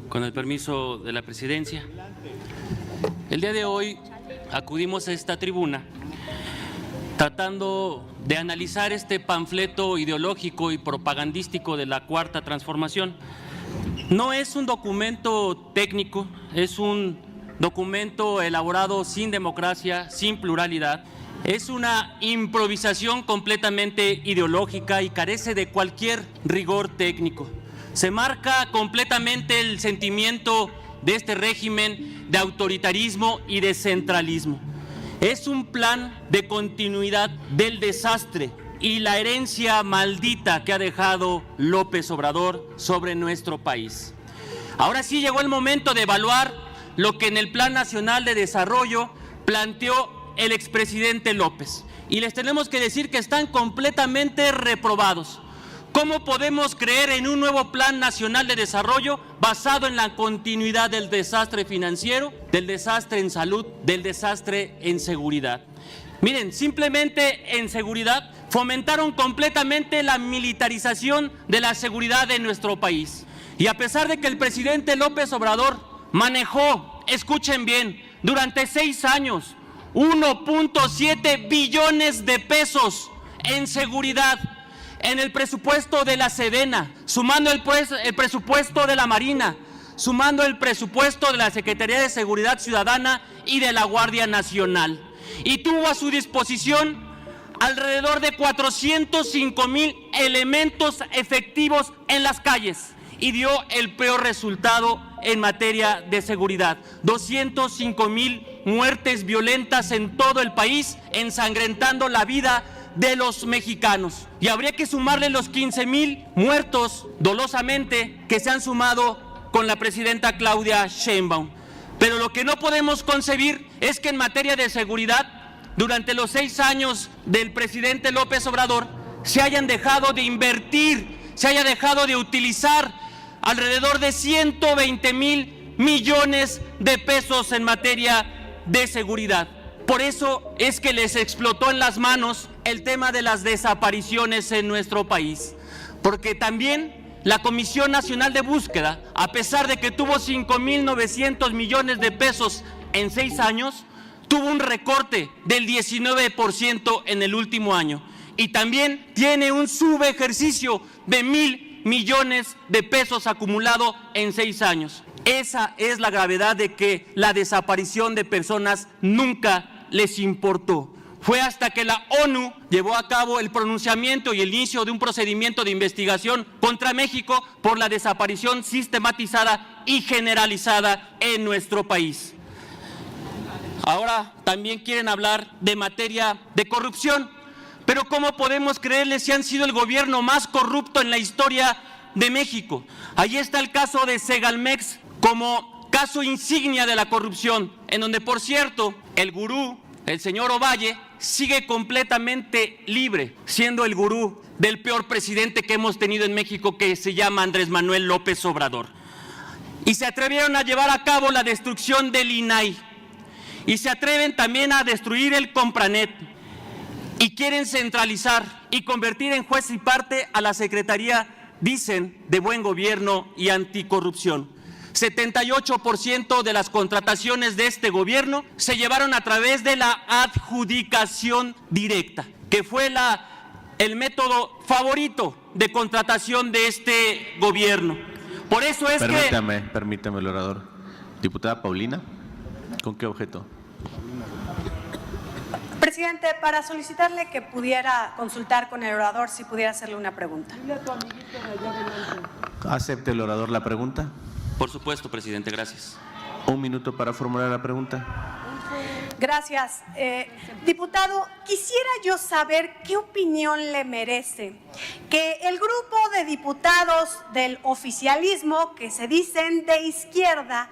Con el permiso de la presidencia, el día de hoy acudimos a esta tribuna tratando de analizar este panfleto ideológico y propagandístico de la Cuarta Transformación. No es un documento técnico, es un documento elaborado sin democracia, sin pluralidad. Es una improvisación completamente ideológica y carece de cualquier rigor técnico. Se marca completamente el sentimiento de este régimen de autoritarismo y de centralismo. Es un plan de continuidad del desastre y la herencia maldita que ha dejado López Obrador sobre nuestro país. Ahora sí llegó el momento de evaluar lo que en el Plan Nacional de Desarrollo planteó el expresidente López. Y les tenemos que decir que están completamente reprobados. ¿Cómo podemos creer en un nuevo Plan Nacional de Desarrollo basado en la continuidad del desastre financiero, del desastre en salud, del desastre en seguridad? Miren, simplemente en seguridad fomentaron completamente la militarización de la seguridad de nuestro país. Y a pesar de que el presidente López Obrador manejó, escuchen bien, durante 6 años, 1.7 billones de pesos en seguridad, en el presupuesto de la Sedena, sumando el presupuesto de la Marina, sumando el presupuesto de la Secretaría de Seguridad Ciudadana y de la Guardia Nacional. Y tuvo a su disposición alrededor de 405,000 elementos efectivos en las calles y dio el peor resultado en materia de seguridad. 205,000 muertes violentas en todo el país, ensangrentando la vida de los mexicanos. Y habría que sumarle los 15,000 muertos dolosamente que se han sumado con la presidenta Claudia Sheinbaum. Pero lo que no podemos concebir es que en materia de seguridad, durante los 6 años del presidente López Obrador, se hayan dejado de invertir, se haya dejado de utilizar alrededor de 120,000 millones de pesos en materia de seguridad. Por eso es que les explotó en las manos el tema de las desapariciones en nuestro país, porque también la Comisión Nacional de Búsqueda, a pesar de que tuvo 5,900 millones de pesos en 6 años, tuvo un recorte del 19% en el último año y también tiene un subejercicio de 1,000 millones de pesos acumulado en 6 años. Esa es la gravedad de que la desaparición de personas nunca les importó. Fue hasta que la ONU llevó a cabo el pronunciamiento y el inicio de un procedimiento de investigación contra México por la desaparición sistematizada y generalizada en nuestro país. Ahora también quieren hablar de materia de corrupción, pero ¿cómo podemos creerles si han sido el gobierno más corrupto en la historia de México? Allí está el caso de Segalmex como caso insignia de la corrupción, en donde, por cierto, el gurú, el señor Ovalle, sigue completamente libre, siendo el gurú del peor presidente que hemos tenido en México, que se llama Andrés Manuel López Obrador. Y se atrevieron a llevar a cabo la destrucción del INAI, y se atreven también a destruir el Compranet, y quieren centralizar y convertir en juez y parte a la Secretaría, dicen, de Buen Gobierno y Anticorrupción. 78% de las contrataciones de este gobierno se llevaron a través de la adjudicación directa, que fue el método favorito de contratación de este gobierno. Por eso es Permítame, el orador. Diputada Paulina, ¿con qué objeto? Presidente, para solicitarle que pudiera consultar con el orador si pudiera hacerle una pregunta. ¿Acepte el orador la pregunta? Por supuesto, presidente, gracias. 1 minuto para formular la pregunta. Gracias. Diputado, quisiera yo saber qué opinión le merece que el grupo de diputados del oficialismo que se dicen de izquierda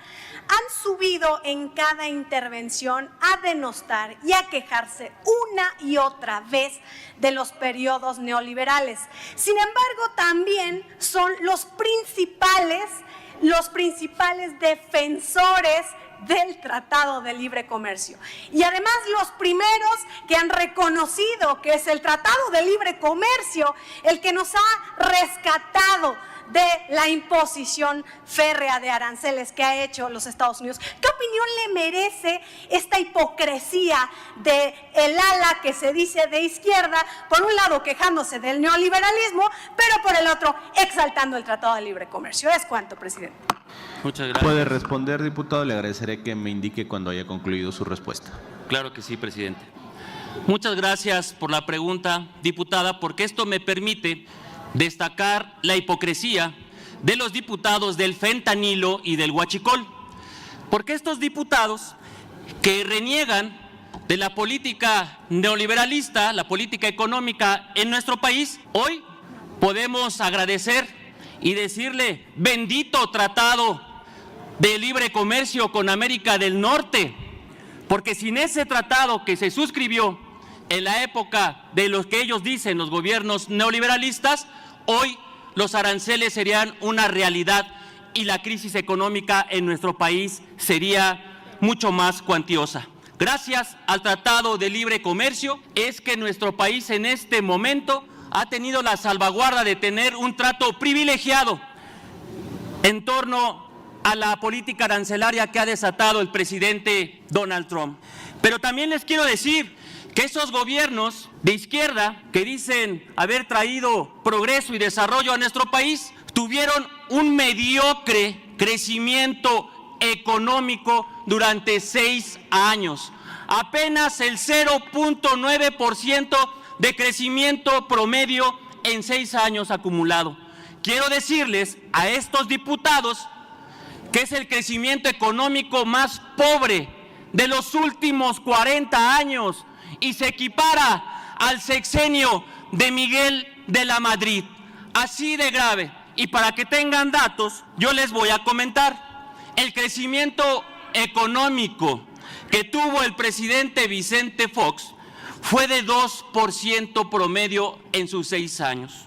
han subido en cada intervención a denostar y a quejarse una y otra vez de los periodos neoliberales. Sin embargo, también son los principales defensores del Tratado de Libre Comercio. Y además los primeros que han reconocido que es el Tratado de Libre Comercio el que nos ha rescatado de la imposición férrea de aranceles que ha hecho los Estados Unidos. ¿Qué opinión le merece esta hipocresía del ala que se dice de izquierda, por un lado quejándose del neoliberalismo, pero por el otro exaltando el Tratado de Libre Comercio? Es cuanto, presidente. Muchas gracias. Puede responder, diputado. Le agradeceré que me indique cuando haya concluido su respuesta. Claro que sí, presidente. Muchas gracias por la pregunta, diputada, porque esto me permite destacar la hipocresía de los diputados del fentanilo y del huachicol, porque estos diputados que reniegan de la política neoliberalista, la política económica en nuestro país, hoy podemos agradecer y decirle bendito Tratado de Libre Comercio con América del Norte, porque sin ese tratado que se suscribió en la época de los que ellos dicen los gobiernos neoliberalistas, hoy los aranceles serían una realidad y la crisis económica en nuestro país sería mucho más cuantiosa. Gracias al Tratado de Libre Comercio es que nuestro país en este momento ha tenido la salvaguarda de tener un trato privilegiado en torno a la política arancelaria que ha desatado el presidente Donald Trump. Pero también les quiero decir que esos gobiernos de izquierda que dicen haber traído progreso y desarrollo a nuestro país tuvieron un mediocre crecimiento económico durante 6 años. Apenas el 0.9% de crecimiento promedio en 6 años acumulado. Quiero decirles a estos diputados que es el crecimiento económico más pobre de los últimos 40 años y se equipara al sexenio de Miguel de la Madrid. Así de grave. Y para que tengan datos, yo les voy a comentar. El crecimiento económico que tuvo el presidente Vicente Fox fue de 2% promedio en sus 6 años.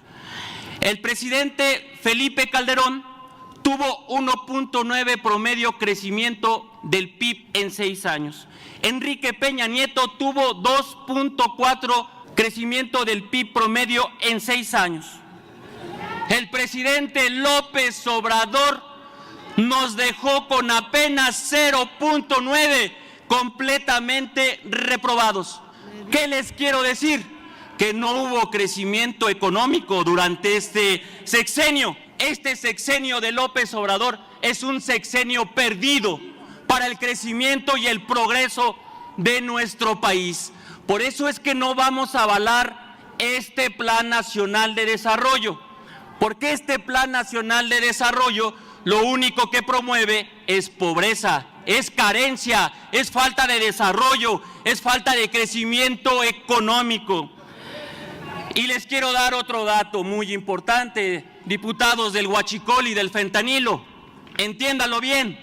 El presidente Felipe Calderón tuvo 1.9 promedio crecimiento del PIB en 6 años. Enrique Peña Nieto tuvo 2.4 crecimiento del PIB promedio en 6 años. El presidente López Obrador nos dejó con apenas 0.9 completamente reprobados. ¿Qué les quiero decir? Que no hubo crecimiento económico durante este sexenio. Este sexenio de López Obrador es un sexenio perdido para el crecimiento y el progreso de nuestro país. Por eso es que no vamos a avalar este Plan Nacional de Desarrollo, porque este Plan Nacional de Desarrollo lo único que promueve es pobreza, es carencia, es falta de desarrollo, es falta de crecimiento económico. Y les quiero dar otro dato muy importante, diputados del huachicol y del fentanilo. Entiéndalo bien,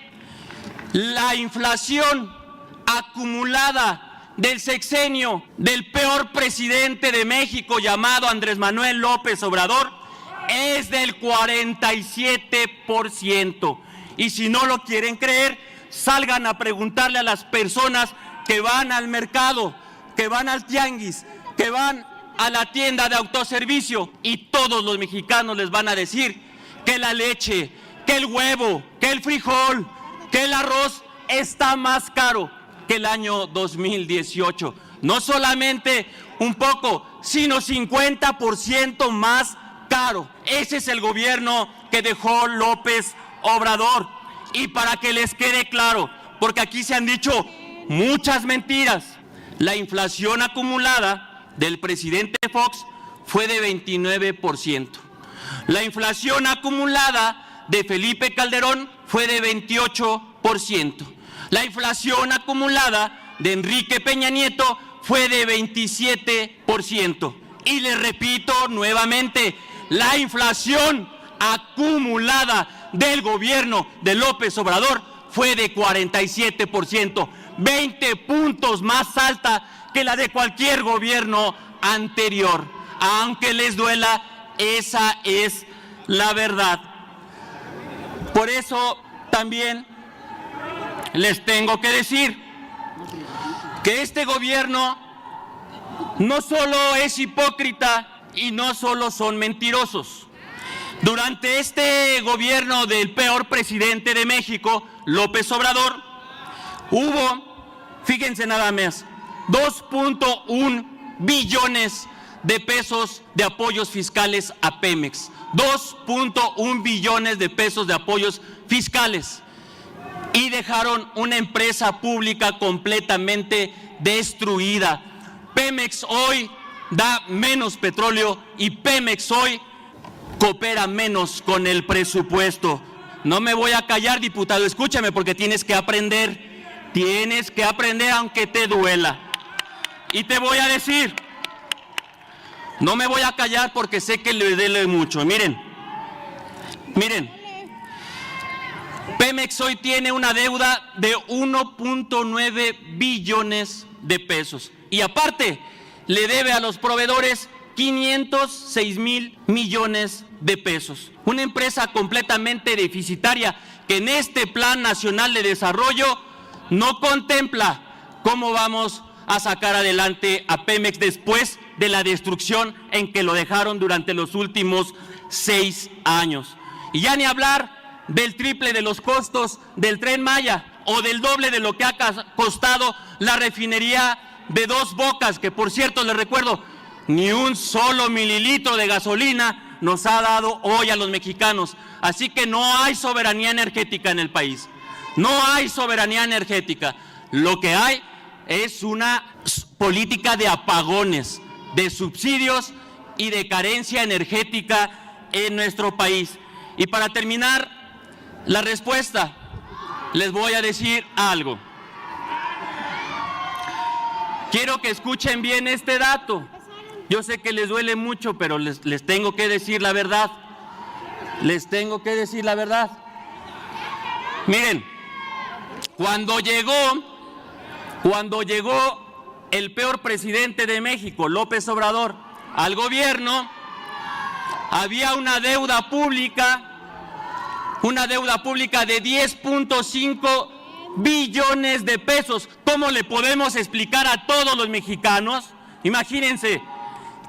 la inflación acumulada del sexenio del peor presidente de México llamado Andrés Manuel López Obrador es del 47%. Y si no lo quieren creer, salgan a preguntarle a las personas que van al mercado, que van al tianguis, que van a la tienda de autoservicio y todos los mexicanos les van a decir que la leche, que el huevo, que el frijol, que el arroz está más caro que el año 2018. No solamente un poco, sino 50% más caro. Ese es el gobierno que dejó López Obrador. Y para que les quede claro, porque aquí se han dicho muchas mentiras, la inflación acumulada del presidente Fox fue de 29%. La inflación acumulada de Felipe Calderón fue de 28%. La inflación acumulada de Enrique Peña Nieto fue de 27%. Y les repito nuevamente, la inflación acumulada del gobierno de López Obrador fue de 47%, 20 puntos más alta que la de cualquier gobierno anterior. Aunque les duela, esa es la verdad. Por eso también les tengo que decir que este gobierno no solo es hipócrita y no solo son mentirosos. Durante este gobierno del peor presidente de México, López Obrador, hubo, fíjense nada más, 2.1 billones de pesos de apoyos fiscales a Pemex. 2.1 billones de pesos de apoyos fiscales. Y dejaron una empresa pública completamente destruida. Pemex hoy da menos petróleo y Pemex hoy coopera menos con el presupuesto. No me voy a callar, diputado, escúchame, porque tienes que aprender. Tienes que aprender aunque te duela. Y te voy a decir, no me voy a callar porque sé que le duele mucho. Miren, Pemex hoy tiene una deuda de 1.9 billones de pesos. Y aparte, le debe a los proveedores 506,000 millones de pesos. Una empresa completamente deficitaria que en este Plan Nacional de Desarrollo no contempla cómo vamos a sacar adelante a Pemex después de la destrucción en que lo dejaron durante los últimos 6 años. Y ya ni hablar del triple de los costos del Tren Maya o del doble de lo que ha costado la refinería de Dos Bocas, que por cierto les recuerdo, ni un solo mililitro de gasolina nos ha dado hoy a los mexicanos. Así que no hay soberanía energética en el país. No hay soberanía energética. Lo que hay es una política de apagones, de subsidios y de carencia energética en nuestro país. Y para terminar la respuesta, les voy a decir algo. Quiero que escuchen bien este dato. Yo sé que les duele mucho, pero les tengo que decir la verdad. Les tengo que decir la verdad. Miren, cuando llegó el peor presidente de México, López Obrador, al gobierno, había una deuda pública de 10.5 billones de pesos. ¿Cómo le podemos explicar a todos los mexicanos? Imagínense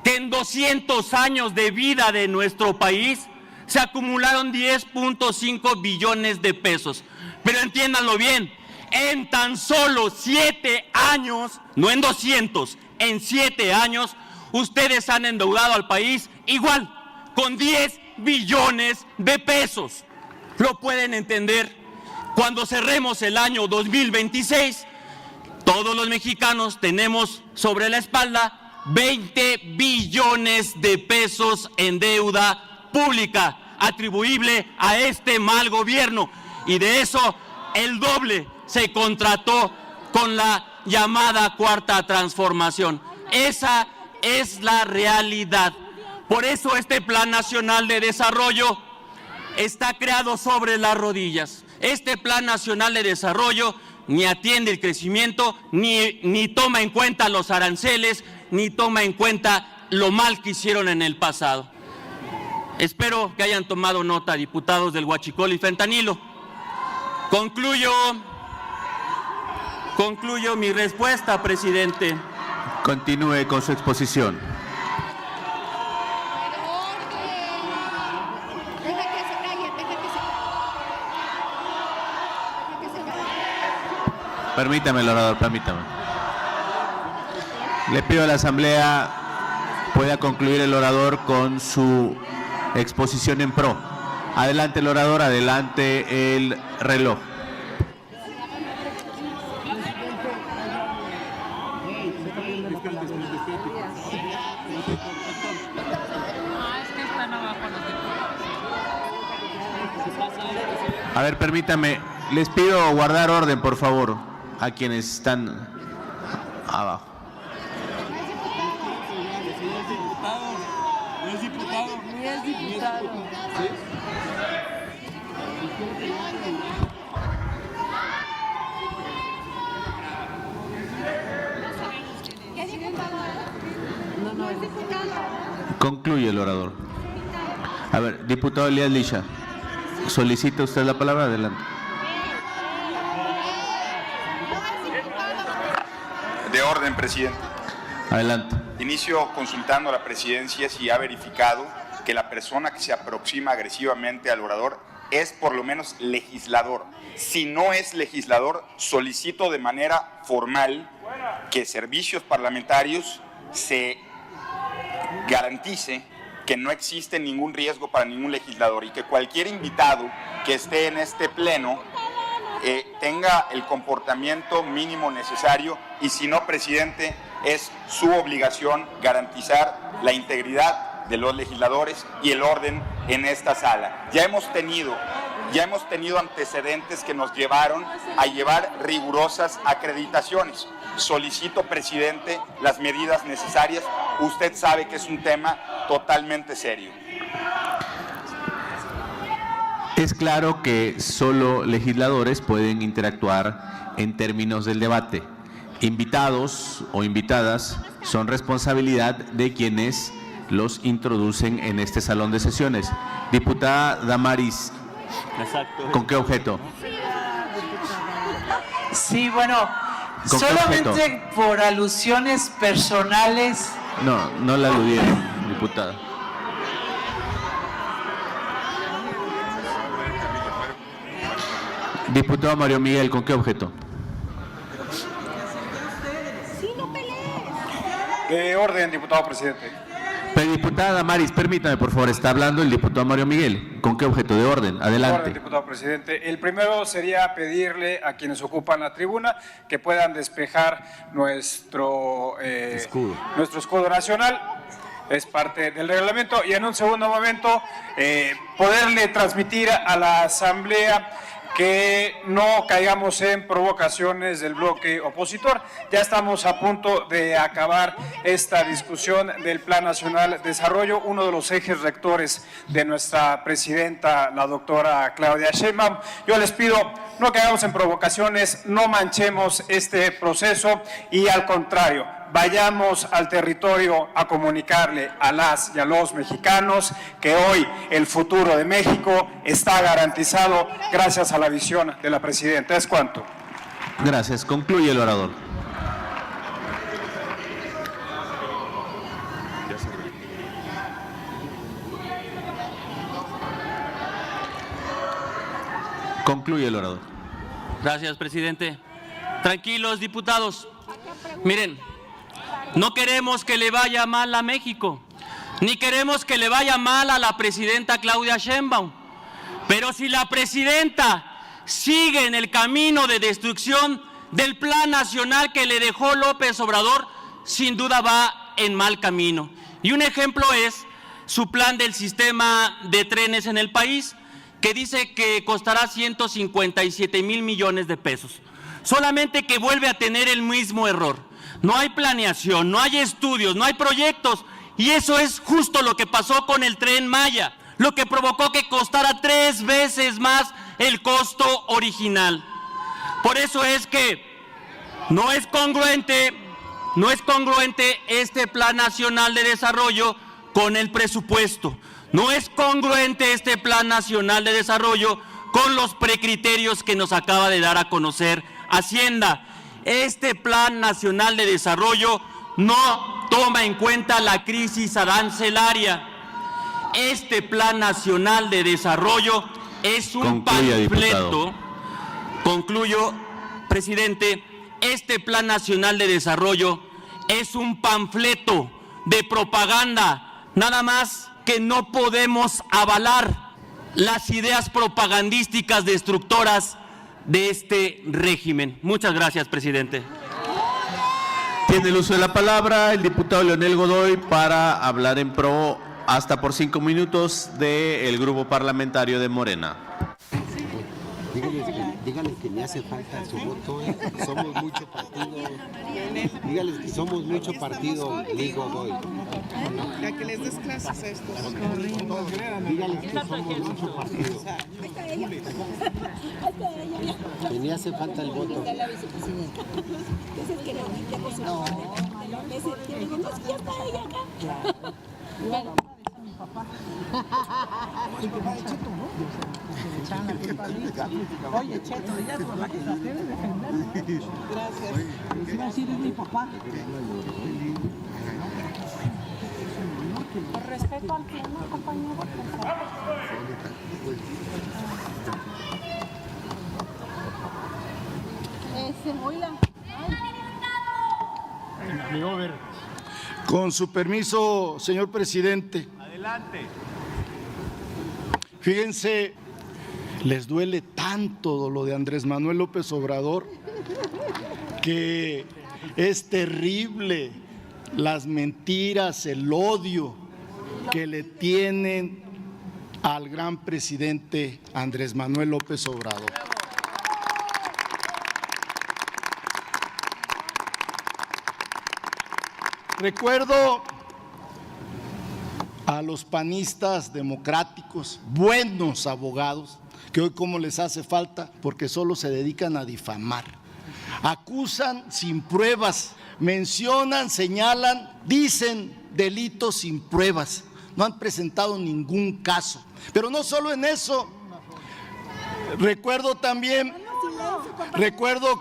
que en 200 años de vida de nuestro país se acumularon 10.5 billones de pesos. Pero entiéndanlo bien, en tan solo 7 años, no en 200, en 7 años, ustedes han endeudado al país igual, con 10 billones de pesos. ¿Lo pueden entender? Cuando cerremos el año 2026, todos los mexicanos tenemos sobre la espalda 20 billones de pesos en deuda pública atribuible a este mal gobierno. Y de eso, el doble se contrató con la llamada Cuarta Transformación. Esa es la realidad. Por eso este Plan Nacional de Desarrollo está creado sobre las rodillas. Este Plan Nacional de Desarrollo ni atiende el crecimiento, ni toma en cuenta los aranceles, ni toma en cuenta lo mal que hicieron en el pasado. Espero que hayan tomado nota, diputados del huachicol y fentanilo. Concluyo mi respuesta, presidente. Continúe con su exposición. Permítame, el orador, permítame. Le pido a la Asamblea pueda concluir el orador con su exposición en pro. Adelante el orador, adelante el reloj. A ver, permítame, les pido guardar orden, por favor, a quienes están abajo. Ni es diputado. No es diputado. Concluye el orador. A ver, diputado Elías Licha, ¿solicita usted la palabra? Adelante. De orden, presidente. Adelante. Inicio consultando a la presidencia si ha verificado que la persona que se aproxima agresivamente al orador es por lo menos legislador. Si no es legislador, solicito de manera formal que Servicios Parlamentarios se garantice que no existe ningún riesgo para ningún legislador y que cualquier invitado que esté en este pleno tenga el comportamiento mínimo necesario y si no, presidente, es su obligación garantizar la integridad de los legisladores y el orden en esta sala. Ya hemos tenido antecedentes que nos llevaron a llevar rigurosas acreditaciones. Solicito, presidente, las medidas necesarias. Usted sabe que es un tema totalmente serio. Es claro que solo legisladores pueden interactuar en términos del debate. Invitados o invitadas son responsabilidad de quienes los introducen en este salón de sesiones. Diputada Damaris, ¿con qué objeto? Sí, bueno, ¿Con qué solamente objeto? por alusiones personales. No la aludieron, diputada. Diputado Mario Miguel, ¿con qué objeto? De orden, diputado presidente. Pero, diputada Damaris, permítame, por favor, está hablando el diputado Mario Miguel. ¿Con qué objeto? De orden, De adelante. orden, diputado presidente. El primero sería pedirle a quienes ocupan la tribuna que puedan despejar nuestro escudo nacional. Es parte del reglamento. Y en un segundo momento, poderle transmitir a la Asamblea que no caigamos en provocaciones del bloque opositor. Ya estamos a punto de acabar esta discusión del Plan Nacional de Desarrollo, uno de los ejes rectores de nuestra presidenta, la doctora Claudia Sheinbaum. Yo les pido, no caigamos en provocaciones, no manchemos este proceso y al contrario, vayamos al territorio a comunicarle a las y a los mexicanos que hoy el futuro de México está garantizado gracias a la visión de la presidenta. ¿Es cuanto? Gracias. Concluye el orador. Concluye el orador. Gracias, presidente. Tranquilos, diputados. Miren, no queremos que le vaya mal a México, ni queremos que le vaya mal a la presidenta Claudia Sheinbaum. Pero si la presidenta sigue en el camino de destrucción del Plan Nacional que le dejó López Obrador, sin duda va en mal camino. Y un ejemplo es su plan del sistema de trenes en el país, que dice que costará 157,000 millones de pesos. Solamente que vuelve a tener el mismo error. No hay planeación, no hay estudios, no hay proyectos. Y eso es justo lo que pasó con el Tren Maya, lo que provocó que costara 3 veces más el costo original. Por eso es que no es congruente este Plan Nacional de Desarrollo con el presupuesto. No es congruente este Plan Nacional de Desarrollo con los precriterios que nos acaba de dar a conocer Hacienda. Este Plan Nacional de Desarrollo no toma en cuenta la crisis arancelaria. Este Plan Nacional de Desarrollo es un panfleto. Concluyo, presidente. Este Plan Nacional de Desarrollo es un panfleto de propaganda. Nada más que no podemos avalar las ideas propagandísticas destructoras de este régimen. Muchas gracias, presidente. Tiene el uso de la palabra el diputado Leonel Godoy para hablar en pro hasta por 5 minutos del grupo parlamentario de Morena. Dígales que me hace falta su voto, somos mucho partido. Dígales que somos mucho partido, digo Godoy. Ya que les des clases a estos. Dígales que somos mucho partido. Que me hace falta el voto. papá. El papá de Cheto, ¿no? Oye, Cheto, ya tu papá que la debe defender. Gracias. Iba a decir, es mi papá. Por respeto al pleno, compañero, por favor. Con su permiso, señor presidente. Adelante. Fíjense, les duele tanto lo de Andrés Manuel López Obrador que es terrible las mentiras, el odio que le tienen al gran presidente Andrés Manuel López Obrador. Recuerdo a los panistas democráticos, buenos abogados, que hoy como les hace falta porque solo se dedican a difamar. Acusan sin pruebas, mencionan, señalan, dicen delitos sin pruebas. No han presentado ningún caso. Pero no solo en eso. Recuerdo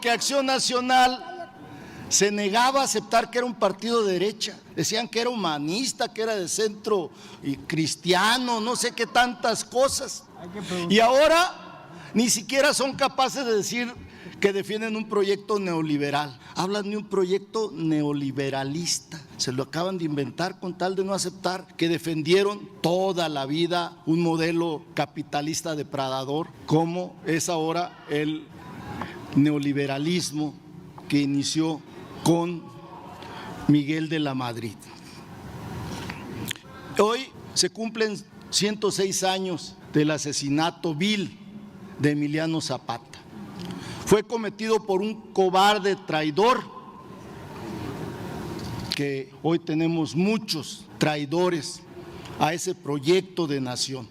que Acción Nacional se negaba a aceptar que era un partido de derecha. Decían que era humanista, que era de centro y cristiano, no sé qué tantas cosas. Y ahora ni siquiera son capaces de decir que defienden un proyecto neoliberal. Hablan de un proyecto neoliberalista. Se lo acaban de inventar con tal de no aceptar que defendieron toda la vida un modelo capitalista depredador, como es ahora el neoliberalismo que inició con Miguel de la Madrid. Hoy se cumplen 106 años del asesinato vil de Emiliano Zapata. Fue cometido por un cobarde traidor, que hoy tenemos muchos traidores a ese proyecto de nación.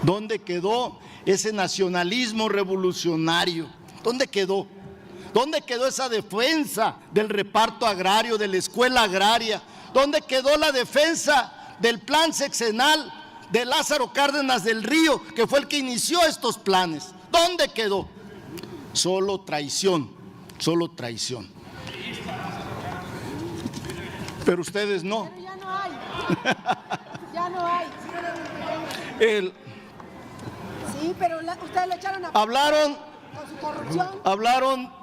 ¿Dónde quedó ese nacionalismo revolucionario? ¿Dónde quedó? ¿Dónde quedó esa defensa del reparto agrario, de la escuela agraria? ¿Dónde quedó la defensa del plan sexenal de Lázaro Cárdenas del Río, que fue el que inició estos planes? ¿Dónde quedó? Solo traición, solo traición. Pero ustedes no. Pero ya no hay. Ya no hay. Sí, pero ustedes le echaron a... Hablaron con su corrupción. Hablaron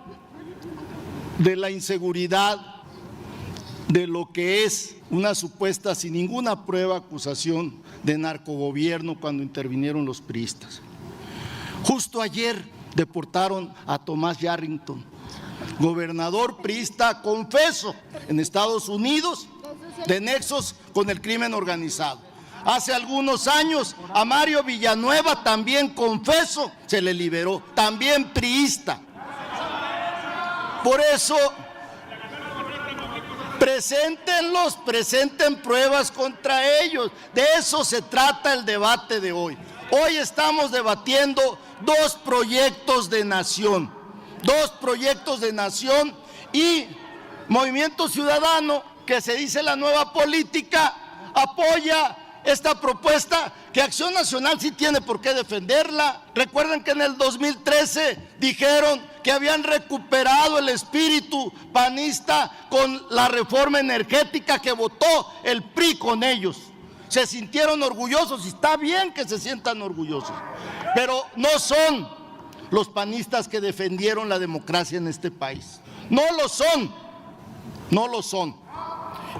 de la inseguridad, de lo que es una supuesta, sin ninguna prueba, acusación de narcogobierno cuando intervinieron los priistas. Justo ayer deportaron a Tomás Yarrington, gobernador priista confeso en Estados Unidos, de nexos con el crimen organizado. Hace algunos años a Mario Villanueva, también confeso, se le liberó, también priista. Por eso, presenten pruebas contra ellos. De eso se trata el debate de hoy. Hoy estamos debatiendo dos proyectos de nación y Movimiento Ciudadano, que se dice la nueva política, apoya esta propuesta que Acción Nacional sí tiene por qué defenderla. Recuerden que en el 2013 dijeron que habían recuperado el espíritu panista con la reforma energética que votó el PRI con ellos. Se sintieron orgullosos y está bien que se sientan orgullosos, pero no son los panistas que defendieron la democracia en este país. No lo son.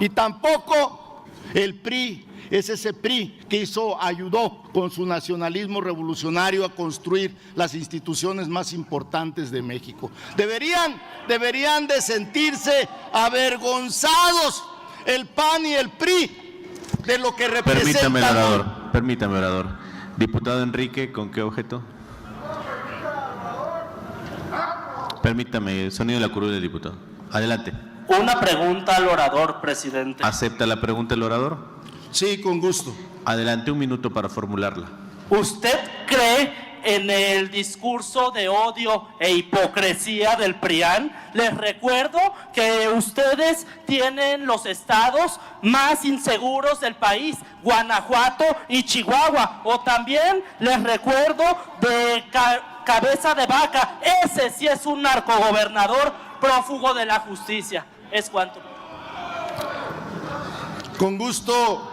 Y tampoco el PRI es ese PRI que ayudó con su nacionalismo revolucionario a construir las instituciones más importantes de México. Deberían de sentirse avergonzados el PAN y el PRI de lo que representan. Permítame, orador. Diputado Enrique, ¿con qué objeto? Permítame, sonido de la curul del diputado. Adelante. Una pregunta al orador, presidente. ¿Acepta la pregunta el orador? Sí, con gusto. Adelante, 1 minuto para formularla. ¿Usted cree en el discurso de odio e hipocresía del PRIAN. Les recuerdo que ustedes tienen los estados más inseguros del país, Guanajuato y Chihuahua. O también les recuerdo de Cabeza de Vaca, ese sí es un narcogobernador prófugo de la justicia. Es cuanto. Con gusto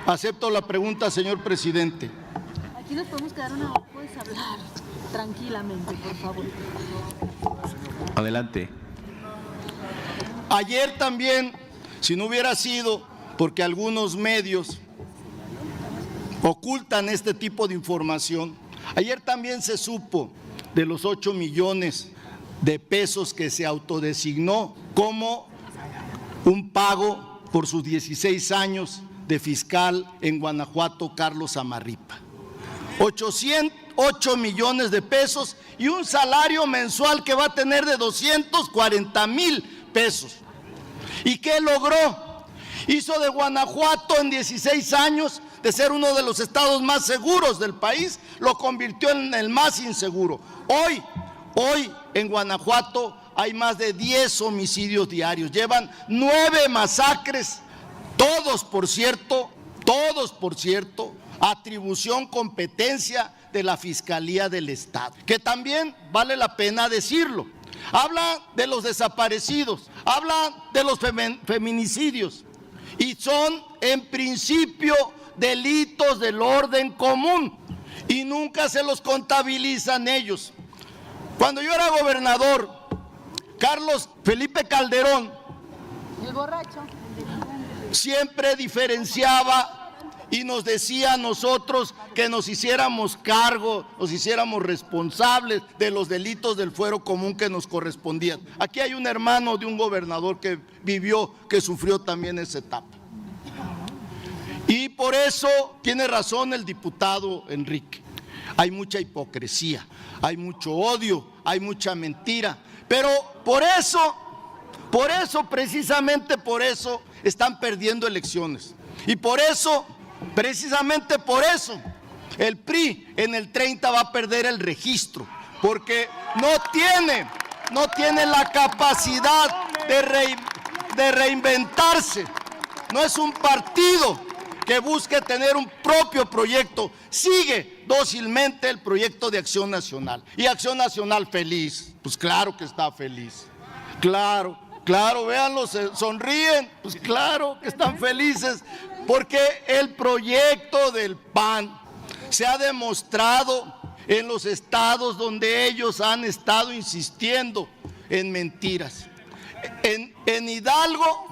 acepto la pregunta, señor presidente. Aquí nos podemos quedar una hora. Puedes hablar tranquilamente, por favor. Adelante. Ayer también, si no hubiera sido porque algunos medios ocultan este tipo de información, ayer también se supo de los 8 millones de pesos que se autodesignó como un pago por sus 16 años de fiscal en Guanajuato, Carlos Amarripa. 8 millones de pesos y un salario mensual que va a tener de 240,000 pesos. ¿Y qué logró? Hizo de Guanajuato en 16 años, de ser uno de los estados más seguros del país, lo convirtió en el más inseguro. Hoy en Guanajuato hay más de 10 homicidios diarios, llevan 9 masacres, todos por cierto, atribución, competencia de la Fiscalía del Estado, que también vale la pena decirlo. Habla de los desaparecidos, habla de los feminicidios, y son en principio delitos del orden común, y nunca se los contabilizan ellos. Cuando yo era gobernador, Carlos Felipe Calderón, El borracho. siempre diferenciaba y nos decía a nosotros que nos hiciéramos cargo, nos hiciéramos responsables de los delitos del fuero común que nos correspondían. Aquí hay un hermano de un gobernador que vivió, que sufrió también esa etapa. Y por eso tiene razón el diputado Enrique. Hay mucha hipocresía, hay mucho odio, hay mucha mentira. Pero por eso, precisamente por eso, están perdiendo elecciones. Y por eso, precisamente por eso, el PRI en el 30 va a perder el registro, porque no tiene la capacidad de reinventarse. No es un partido que busque tener un propio proyecto, sigue dócilmente el proyecto de Acción Nacional. Y Acción Nacional feliz, pues claro que está feliz, claro, véanlo, sonríen, pues claro que están felices, porque el proyecto del PAN se ha demostrado en los estados donde ellos han estado insistiendo en mentiras. En Hidalgo,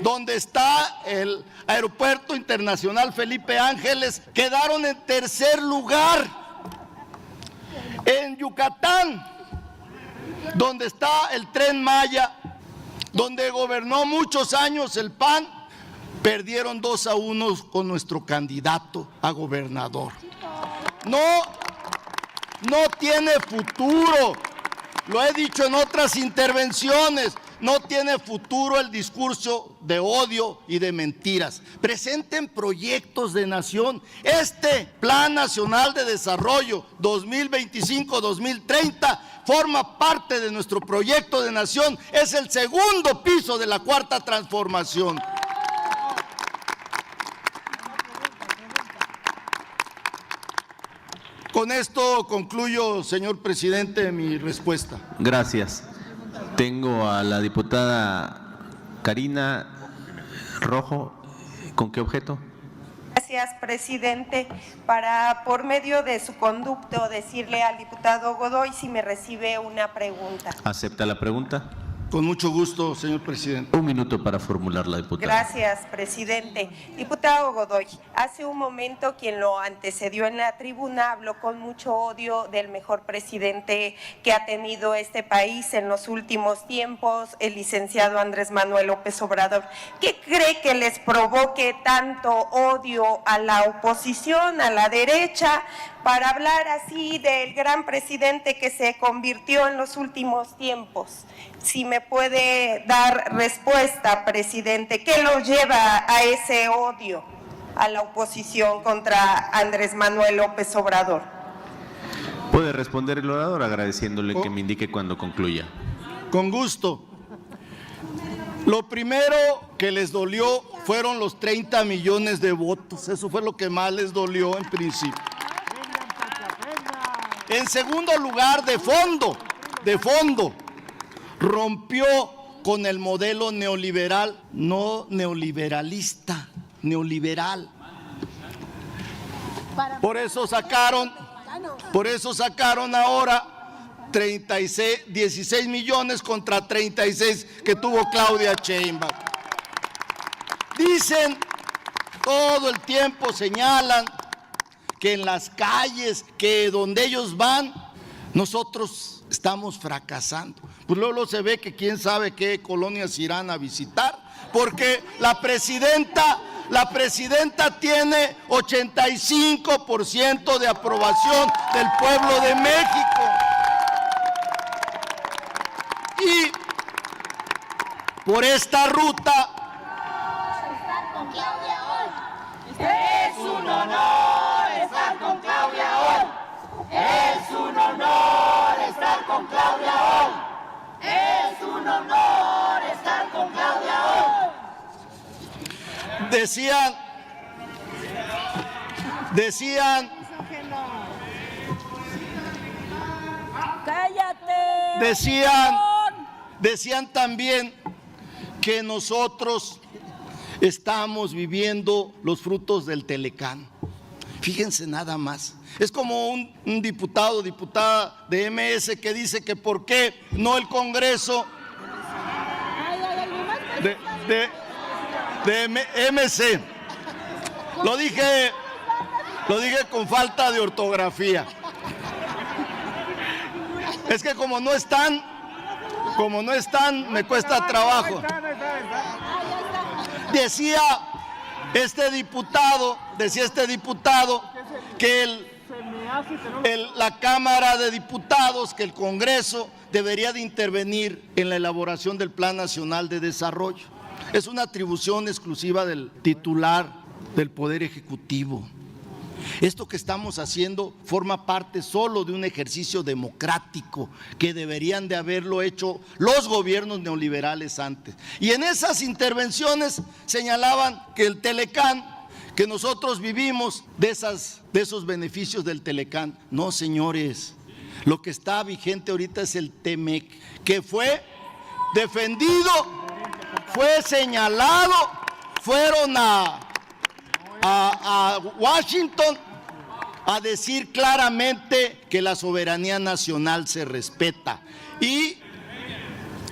donde está el Aeropuerto Internacional Felipe Ángeles, quedaron en tercer lugar. En Yucatán, donde está el Tren Maya, donde gobernó muchos años el PAN, perdieron 2-1 con nuestro candidato a gobernador. No tiene futuro, lo he dicho en otras intervenciones. No tiene futuro el discurso de odio y de mentiras. Presenten proyectos de nación. Este Plan Nacional de Desarrollo 2025-2030 forma parte de nuestro proyecto de nación. Es el segundo piso de la Cuarta Transformación. Con esto concluyo, señor presidente, mi respuesta. Gracias. Tengo a la diputada Karina Rojo. ¿Con qué objeto? Gracias, presidente. Para, por medio de su conducto, decirle al diputado Godoy si me recibe una pregunta. ¿Acepta la pregunta? Con mucho gusto, señor presidente. Un minuto para formularla, diputada. Gracias, presidente. Diputado Godoy, hace un momento quien lo antecedió en la tribuna habló con mucho odio del mejor presidente que ha tenido este país en los últimos tiempos, el licenciado Andrés Manuel López Obrador. ¿Qué cree que les provoque tanto odio a la oposición, a la derecha, para hablar así del gran presidente que se convirtió en los últimos tiempos? Si me puede dar respuesta, presidente, ¿qué lo lleva a ese odio a la oposición contra Andrés Manuel López Obrador? Puede responder el orador agradeciéndole que me indique cuando concluya. Con gusto. Lo primero que les dolió fueron los 30 millones de votos. Eso fue lo que más les dolió en principio. En segundo lugar, de fondo, rompió con el modelo neoliberal, no neoliberalista, neoliberal. Por eso sacaron ahora 16 millones contra 36 que tuvo Claudia Sheinbaum. Dicen, todo el tiempo señalan que en las calles, que donde ellos van, nosotros estamos fracasando. Pues luego se ve que quién sabe qué colonias irán a visitar, porque la presidenta tiene 85% de aprobación del pueblo de México. Y por esta ruta Estar con Claudia hoy. Es un honor estar con Claudia hoy. Es un honor estar con Claudia hoy. Es un honor estar con Claudia hoy. Decían también que nosotros estamos viviendo los frutos del Telecán. Fíjense nada más. Es como un diputada de MS que dice que por qué no el Congreso de MC. Lo dije con falta de ortografía. Es que como no están, me cuesta trabajo. Decía este diputado que la Cámara de Diputados, que el Congreso debería de intervenir en la elaboración del Plan Nacional de Desarrollo. Es una atribución exclusiva del titular del Poder Ejecutivo. Esto que estamos haciendo forma parte solo de un ejercicio democrático que deberían de haberlo hecho los gobiernos neoliberales antes. Y en esas intervenciones señalaban que el Telecán, que nosotros vivimos de esos beneficios del Telecán. No, señores, lo que está vigente ahorita es el TEMEC, que fue defendido, fue señalado, fueron a Washington a decir claramente que la soberanía nacional se respeta. Y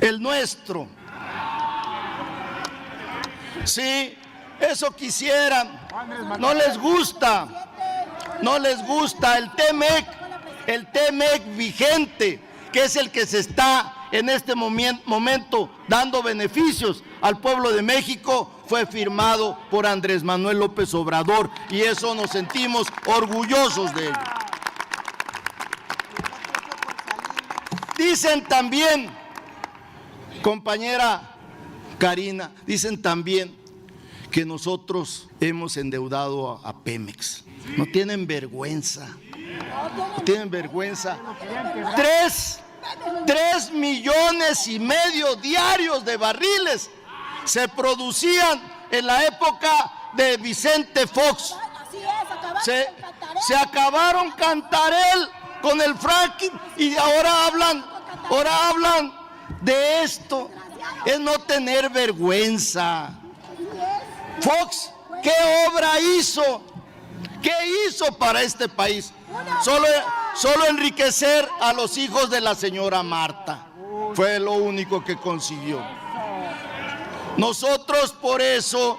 el nuestro, sí, eso quisieran, no les gusta el TEMEC vigente, que es el que se está en este momento dando beneficios al pueblo de México, fue firmado por Andrés Manuel López Obrador, y eso nos sentimos orgullosos de ello. Dicen también, compañera Karina, dicen también que nosotros hemos endeudado a Pemex. No tienen vergüenza. No tienen vergüenza. 3,5 millones diarios de barriles se producían en la época de Vicente Fox. Se acabaron Cantarell con el fracking y ahora hablan de esto. Es no tener vergüenza. Fox, ¿qué obra hizo? ¿Qué hizo para este país? Solo enriquecer a los hijos de la señora Marta. Fue lo único que consiguió. Nosotros por eso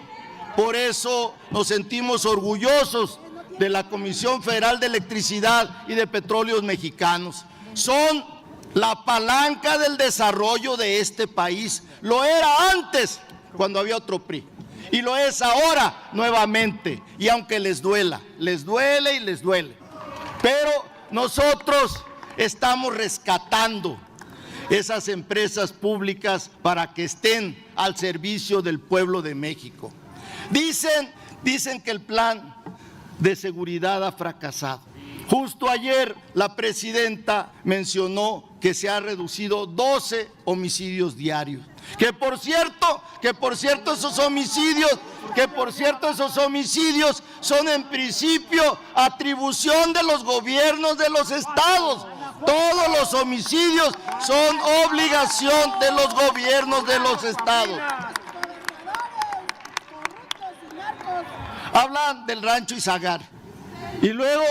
nos sentimos orgullosos de la Comisión Federal de Electricidad y de Petróleos Mexicanos. Son la palanca del desarrollo de este país. Lo era antes, cuando había otro PRI. Y lo es ahora nuevamente. Y aunque les duele. Pero nosotros estamos rescatando esas empresas públicas para que estén al servicio del pueblo de México. Dicen que el plan de seguridad ha fracasado. Justo ayer la presidenta mencionó que se han reducido 12 homicidios diarios. Que por cierto esos homicidios son en principio atribución de los gobiernos de los estados. Todos los homicidios son obligación de los gobiernos de los estados. Hablan del rancho Izagar. Y luego,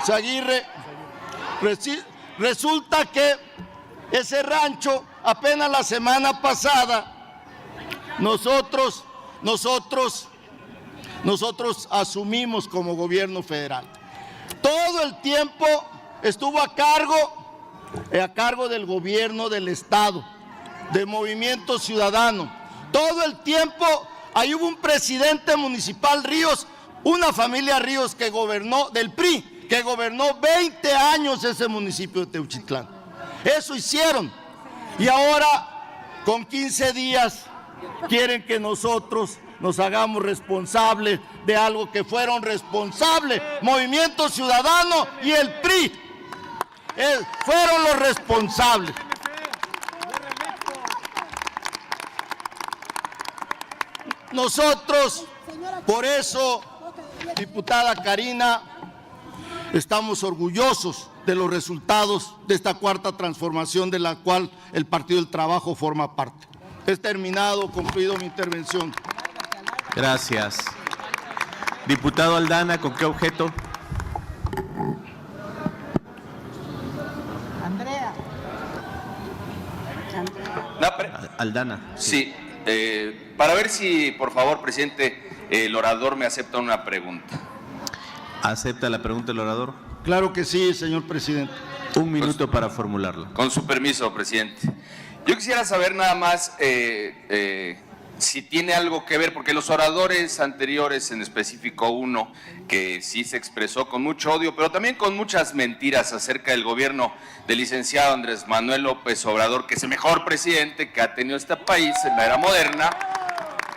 Zaguirre, resulta que ese rancho, apenas la semana pasada, nosotros asumimos como gobierno federal. Todo el tiempo estuvo a cargo del gobierno del estado, de Movimiento Ciudadano. Todo el tiempo, ahí hubo un presidente municipal, Ríos, una familia Ríos que gobernó, del PRI, que gobernó 20 años ese municipio de Teuchitlán. Eso hicieron. Y ahora, con 15 días, quieren que nosotros nos hagamos responsables de algo que fueron responsables Movimiento Ciudadano y el PRI. Fueron los responsables. Nosotros, por eso, diputada Karina, estamos orgullosos de los resultados de esta cuarta transformación de la cual el Partido del Trabajo forma parte. He terminado, concluido mi intervención. Gracias. Diputado Aldana, ¿con qué objeto? Aldana. Sí, para ver si, por favor, presidente, el orador me acepta una pregunta. ¿Acepta la pregunta el orador? Claro que sí, señor presidente. Un minuto para formularlo. Con su permiso, presidente. Yo quisiera saber nada más si tiene algo que ver, porque los oradores anteriores, en específico uno, que sí se expresó con mucho odio, pero también con muchas mentiras acerca del gobierno del licenciado Andrés Manuel López Obrador, que es el mejor presidente que ha tenido este país en la era moderna,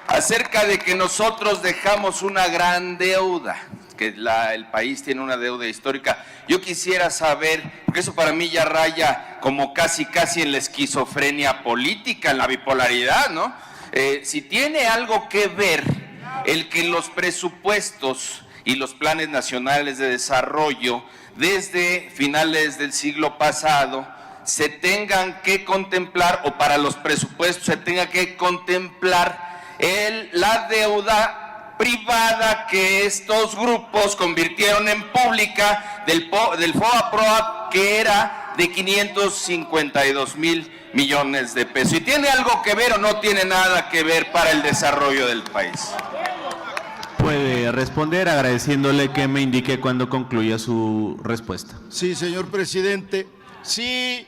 acerca de que nosotros dejamos una gran deuda, que el país tiene una deuda histórica. Yo quisiera saber, porque eso para mí ya raya como casi en la esquizofrenia política, en la bipolaridad, ¿no? Si tiene algo que ver el que los presupuestos y los planes nacionales de desarrollo desde finales del siglo pasado se tengan que contemplar, o para los presupuestos se tenga que contemplar la deuda privada que estos grupos convirtieron en pública del FOBAPROA, que era de 552,000 millones de pesos. ¿Y tiene algo que ver o no tiene nada que ver para el desarrollo del país? Puede responder agradeciéndole que me indique cuando concluya su respuesta. Sí, señor presidente. Sí,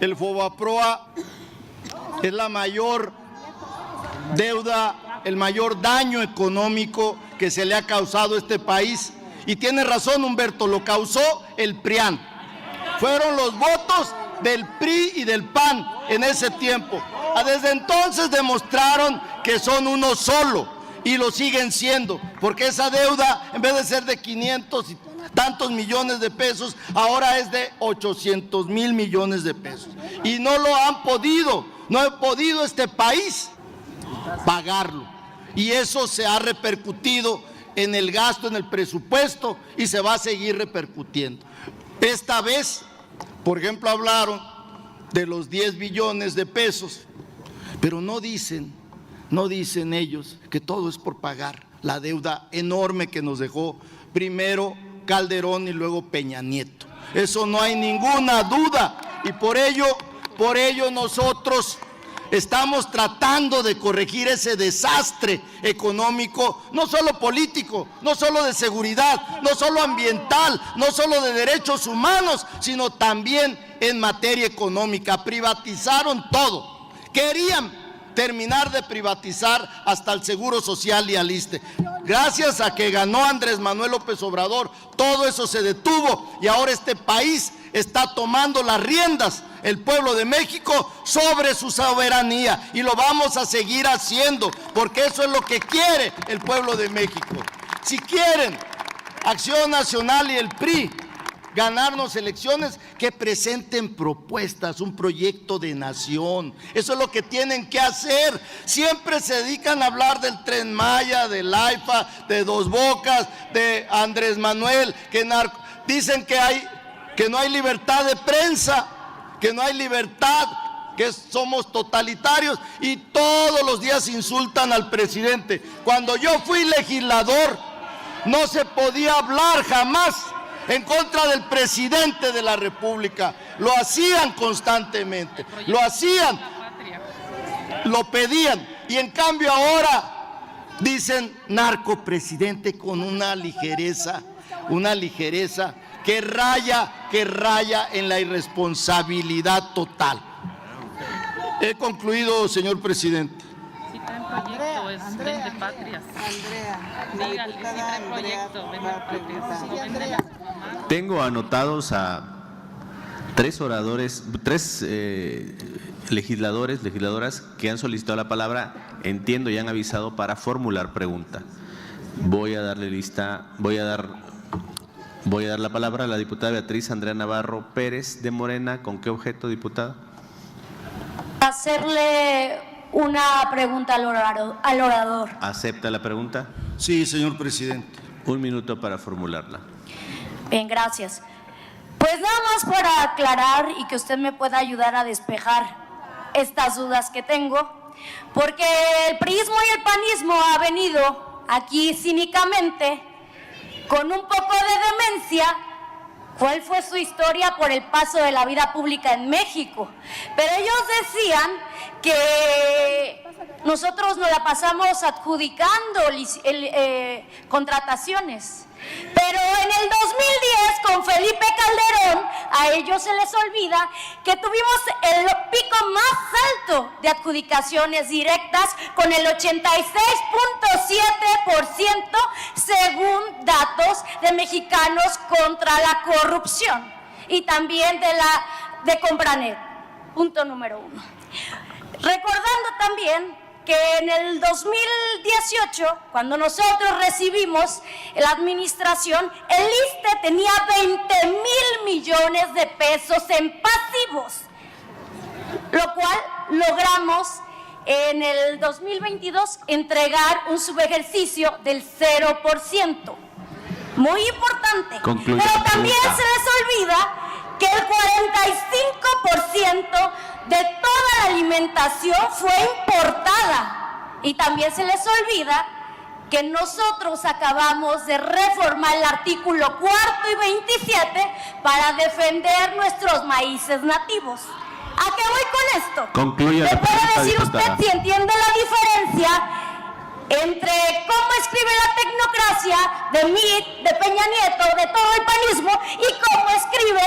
el FOBAPROA es la mayor deuda, el mayor daño económico que se le ha causado a este país. Y tiene razón, Humberto, lo causó el PRIAN. Fueron los votos del PRI y del PAN en ese tiempo. Desde entonces demostraron que son uno solo y lo siguen siendo, porque esa deuda, en vez de ser de 500 y tantos millones de pesos, ahora es de 800,000 millones de pesos. Y no ha podido este país pagarlo. Y eso se ha repercutido en el gasto, en el presupuesto, y se va a seguir repercutiendo. Esta vez, por ejemplo, hablaron de los 10 billones de pesos, pero no dicen ellos que todo es por pagar la deuda enorme que nos dejó primero Calderón y luego Peña Nieto. Eso no hay ninguna duda, y por ello nosotros estamos tratando de corregir ese desastre económico, no solo político, no solo de seguridad, no solo ambiental, no solo de derechos humanos, sino también en materia económica. Privatizaron todo. Querían terminar de privatizar hasta el Seguro Social y al ISSSTE. Gracias a que ganó Andrés Manuel López Obrador, todo eso se detuvo y ahora este país está tomando las riendas, el pueblo de México, sobre su soberanía, y lo vamos a seguir haciendo, porque eso es lo que quiere el pueblo de México. Si quieren Acción Nacional y el PRI ganarnos elecciones, que presenten propuestas, un proyecto de nación. Eso es lo que tienen que hacer. Siempre se dedican a hablar del Tren Maya, del AIFA, de Dos Bocas, de Andrés Manuel, dicen que no hay libertad de prensa, que no hay libertad, que somos totalitarios, y todos los días insultan al presidente. Cuando yo fui legislador, no se podía hablar jamás en contra del presidente de la República. Lo hacían constantemente, lo hacían, lo pedían, y en cambio ahora dicen narcopresidente con una ligereza que raya en la irresponsabilidad total. He concluido, señor presidente. Si traen proyecto, es Vende Patrias. Dígale, si traen proyecto, Vende Patrias. No venden a su mamá. Tengo anotados a tres legisladoras que han solicitado la palabra, entiendo y han avisado para formular pregunta. Voy a dar la palabra a la diputada Beatriz Andrea Navarro Pérez de Morena. ¿Con qué objeto, diputada? Hacerle una pregunta al orador. ¿Acepta la pregunta? Sí, señor presidente. 1 minuto para formularla. Bien, gracias. Pues nada más para aclarar y que usted me pueda ayudar a despejar estas dudas que tengo, porque el priismo y el panismo ha venido aquí cínicamente con un poco de demencia. ¿Cuál fue su historia por el paso de la vida pública en México? Pero ellos decían que nosotros nos la pasamos adjudicando contrataciones. Pero en el 2010, con Felipe Calderón, a ellos se les olvida que tuvimos el pico más alto de adjudicaciones directas, con el 86.7%, según datos de Mexicanos contra la Corrupción, y también de Compranet. Punto número 1. Recordando también que en el 2018, cuando nosotros recibimos la administración, el ISSSTE tenía 20,000 millones de pesos en pasivos, lo cual logramos en el 2022 entregar un subejercicio del 0%. Muy importante. Concluye. Pero también se les olvida que el 45% de toda la alimentación fue importada. Y también se les olvida que nosotros acabamos de reformar el artículo 4 y 27 para defender nuestros maíces nativos. ¿A qué voy con esto? Concluye la ¿Me puede pregunta, decir diputada. usted si entiende la diferencia entre cómo escribe la tecnocracia de Mitt, de Peña Nieto, de todo el panismo, y cómo escribe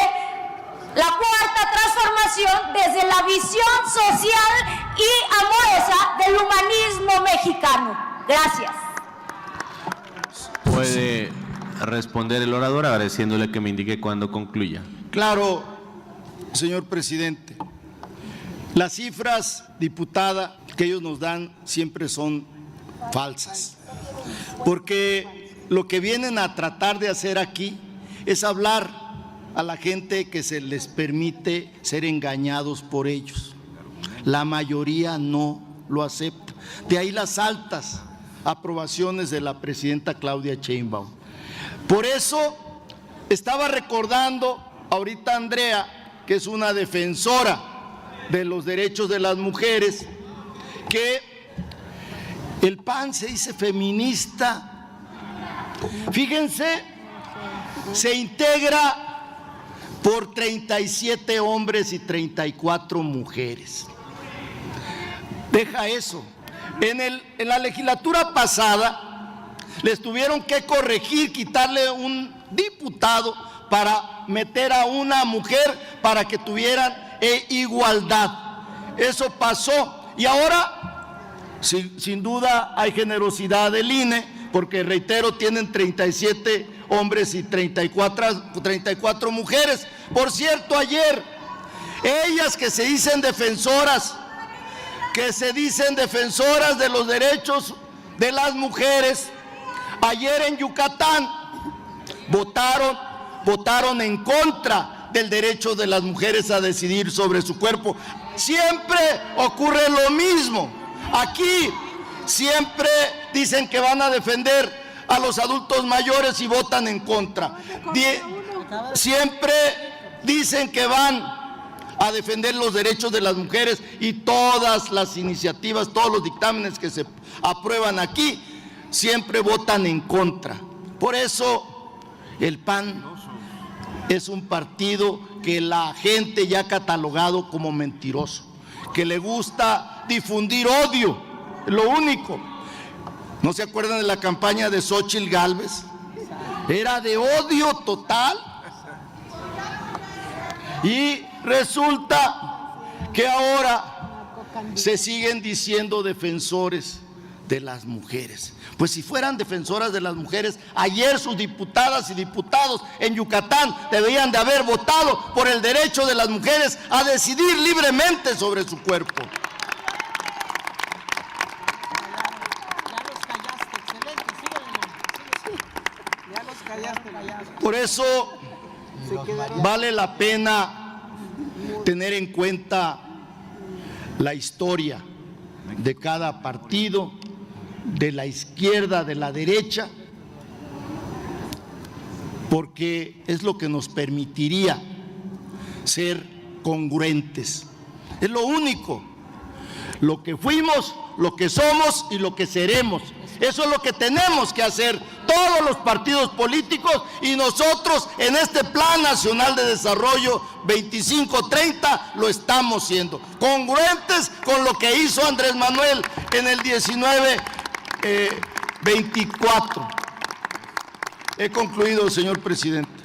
la cuarta transformación desde la visión social y amorosa del humanismo mexicano? Gracias. Puede responder el orador agradeciéndole que me indique cuándo concluya. Claro, señor presidente. Las cifras, diputada, que ellos nos dan siempre son falsas, porque lo que vienen a tratar de hacer aquí es hablar a la gente que se les permite ser engañados por ellos. La mayoría no lo acepta. De ahí las altas aprobaciones de la presidenta Claudia Sheinbaum. Por eso estaba recordando ahorita Andrea, que es una defensora de los derechos de las mujeres, que el PAN se dice feminista. Fíjense, se integra por 37 hombres y 34 mujeres. Deja eso. En la legislatura pasada les tuvieron que corregir, quitarle un diputado para meter a una mujer para que tuvieran igualdad. Eso pasó y ahora sin duda hay generosidad del INE, porque reitero, tienen 37 hombres y 34 mujeres. Por cierto, ayer, ellas que se dicen defensoras de los derechos de las mujeres, ayer en Yucatán votaron en contra del derecho de las mujeres a decidir sobre su cuerpo. Siempre ocurre lo mismo. Aquí siempre dicen que van a defender a los adultos mayores y votan en contra. Siempre dicen que van a defender los derechos de las mujeres y todas las iniciativas, todos los dictámenes que se aprueban aquí, siempre votan en contra. Por eso el PAN es un partido que la gente ya ha catalogado como mentiroso, que le gusta difundir odio, lo único. ¿No se acuerdan de la campaña de Xóchitl Gálvez? Era de odio total. Y resulta que ahora se siguen diciendo defensores de las mujeres. Pues si fueran defensoras de las mujeres, ayer sus diputadas y diputados en Yucatán deberían de haber votado por el derecho de las mujeres a decidir libremente sobre su cuerpo. Por eso vale la pena tener en cuenta la historia de cada partido, de la izquierda, de la derecha, porque es lo que nos permitiría ser congruentes. Es lo único, lo que fuimos, lo que somos y lo que seremos. Eso es lo que tenemos que hacer todos los partidos políticos y nosotros en este Plan Nacional de Desarrollo 25-30 lo estamos siendo, congruentes con lo que hizo Andrés Manuel en el 19-24. He concluido, señor presidente.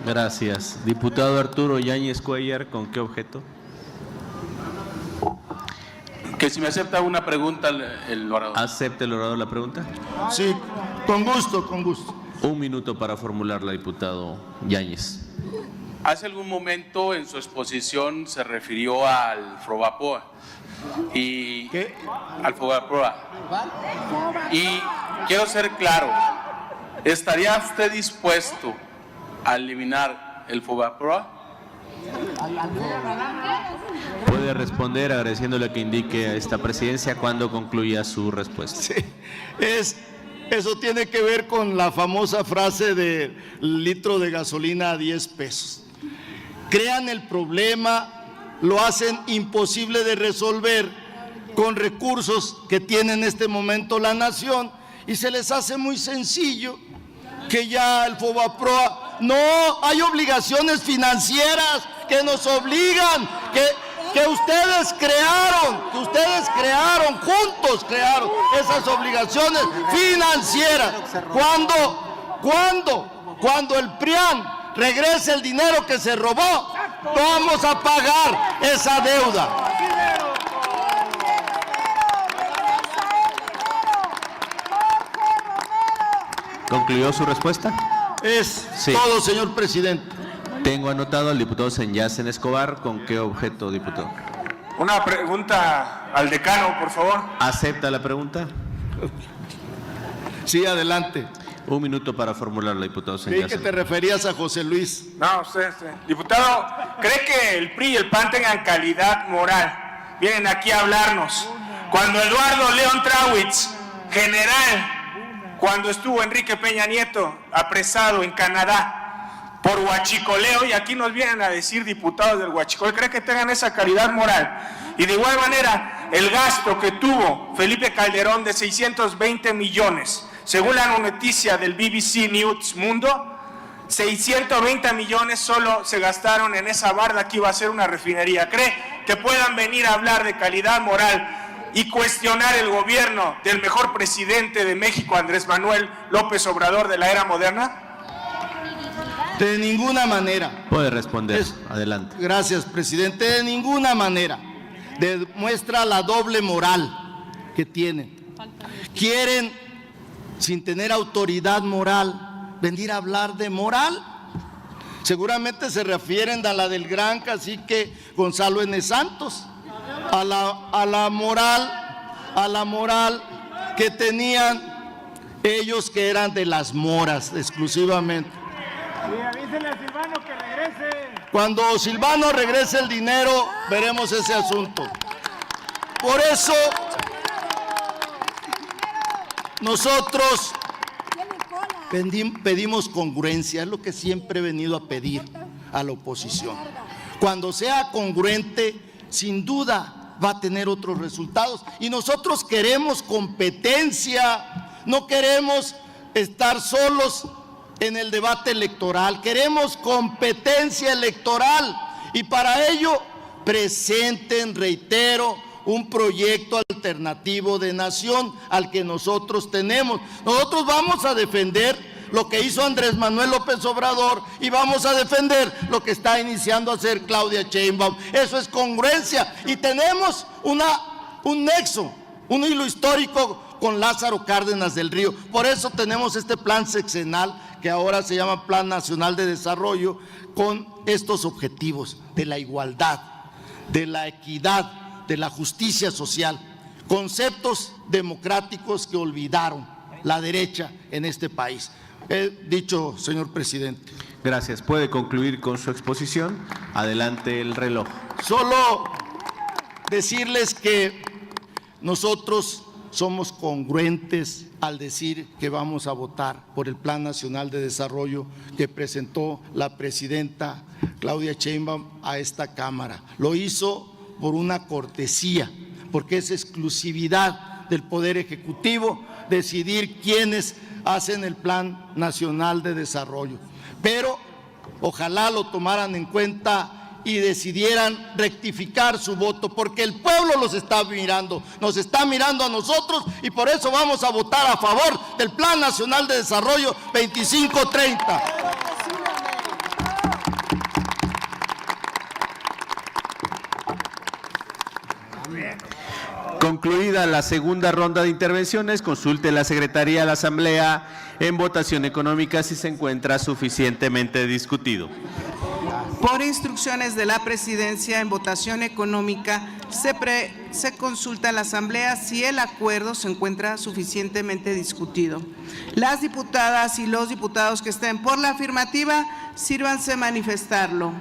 Gracias. Diputado Arturo Yáñez Cuéllar, ¿con qué objeto? Que si me acepta una pregunta el orador. ¿Acepta el orador la pregunta? Sí, con gusto, con gusto. 1 minuto para formularla, diputado Yáñez. Hace algún momento en su exposición se refirió al Fobaproa. ¿Qué? Al Fobaproa. Y quiero ser claro, ¿estaría usted dispuesto a eliminar el Fobaproa? Puede responder agradeciéndole que indique a esta presidencia cuando concluya su respuesta. Sí, eso tiene que ver con la famosa frase de litro de gasolina a 10 pesos. Crean el problema, lo hacen imposible de resolver con recursos que tiene en este momento la nación y se les hace muy sencillo que ya el Fobaproa, no, hay obligaciones financieras que nos obligan, que ustedes crearon, juntos crearon esas obligaciones financieras. Cuando el PRIAN regrese el dinero que se robó, vamos a pagar esa deuda. ¿Concluyó su respuesta? Sí. Todo, señor presidente. Tengo anotado al diputado Senyacen Escobar. ¿Con qué objeto, diputado? Una pregunta al decano, por favor. ¿Acepta la pregunta? Sí, adelante. 1 minuto para formularla, diputado Senyacen. Creí que te referías a José Luis. No, usted. Diputado, ¿cree que el PRI y el PAN tengan calidad moral? Vienen aquí a hablarnos. Cuando Eduardo León Trawitz, general, cuando estuvo Enrique Peña Nieto apresado en Canadá por huachicoleo, y aquí nos vienen a decir diputados del huachicoleo, ¿cree que tengan esa calidad moral? Y de igual manera, el gasto que tuvo Felipe Calderón de 620 millones, según la noticia del BBC News Mundo, 620 millones solo se gastaron en esa barda que iba a ser una refinería. ¿Cree que puedan venir a hablar de calidad moral y cuestionar el gobierno del mejor presidente de México, Andrés Manuel López Obrador, de la era moderna? De ninguna manera. Puede responder. Adelante. Gracias, presidente. De ninguna manera. Demuestra la doble moral que tienen. Quieren, sin tener autoridad moral, venir a hablar de moral. Seguramente se refieren a la del gran cacique Gonzalo N. Santos, a la moral que tenían ellos que eran de las moras exclusivamente. Y avísenle a Silvano que regrese. Cuando Silvano regrese el dinero, veremos ese asunto. Por eso, nosotros pedimos congruencia, es lo que siempre he venido a pedir a la oposición. Cuando sea congruente, sin duda va a tener otros resultados. Y nosotros queremos competencia, no queremos estar solos en el debate electoral, queremos competencia electoral. Y para ello presenten, reitero, un proyecto alternativo de nación al que nosotros tenemos. Nosotros vamos a defender lo que hizo Andrés Manuel López Obrador y vamos a defender lo que está iniciando a hacer Claudia Sheinbaum. Eso es congruencia y tenemos un nexo, un hilo histórico con Lázaro Cárdenas del Río. Por eso tenemos este plan sexenal que ahora se llama Plan Nacional de Desarrollo, con estos objetivos de la igualdad, de la equidad, de la justicia social, conceptos democráticos que olvidaron la derecha en este país. He dicho, señor presidente. Gracias. ¿Puede concluir con su exposición? Adelante el reloj. Solo decirles que nosotros somos congruentes al decir que vamos a votar por el Plan Nacional de Desarrollo que presentó la presidenta Claudia Sheinbaum a esta Cámara. Lo hizo por una cortesía, porque es exclusividad del Poder Ejecutivo decidir quiénes hacen el Plan Nacional de Desarrollo. Pero ojalá lo tomaran en cuenta y decidieran rectificar su voto, porque el pueblo los está mirando, nos está mirando a nosotros y por eso vamos a votar a favor del Plan Nacional de Desarrollo 2530. Concluida la segunda ronda de intervenciones, consulte la Secretaría de la Asamblea en votación económica si se encuentra suficientemente discutido. Por instrucciones de la Presidencia, en votación económica se consulta a la Asamblea si el acuerdo se encuentra suficientemente discutido. Las diputadas y los diputados que estén por la afirmativa, sírvanse manifestarlo.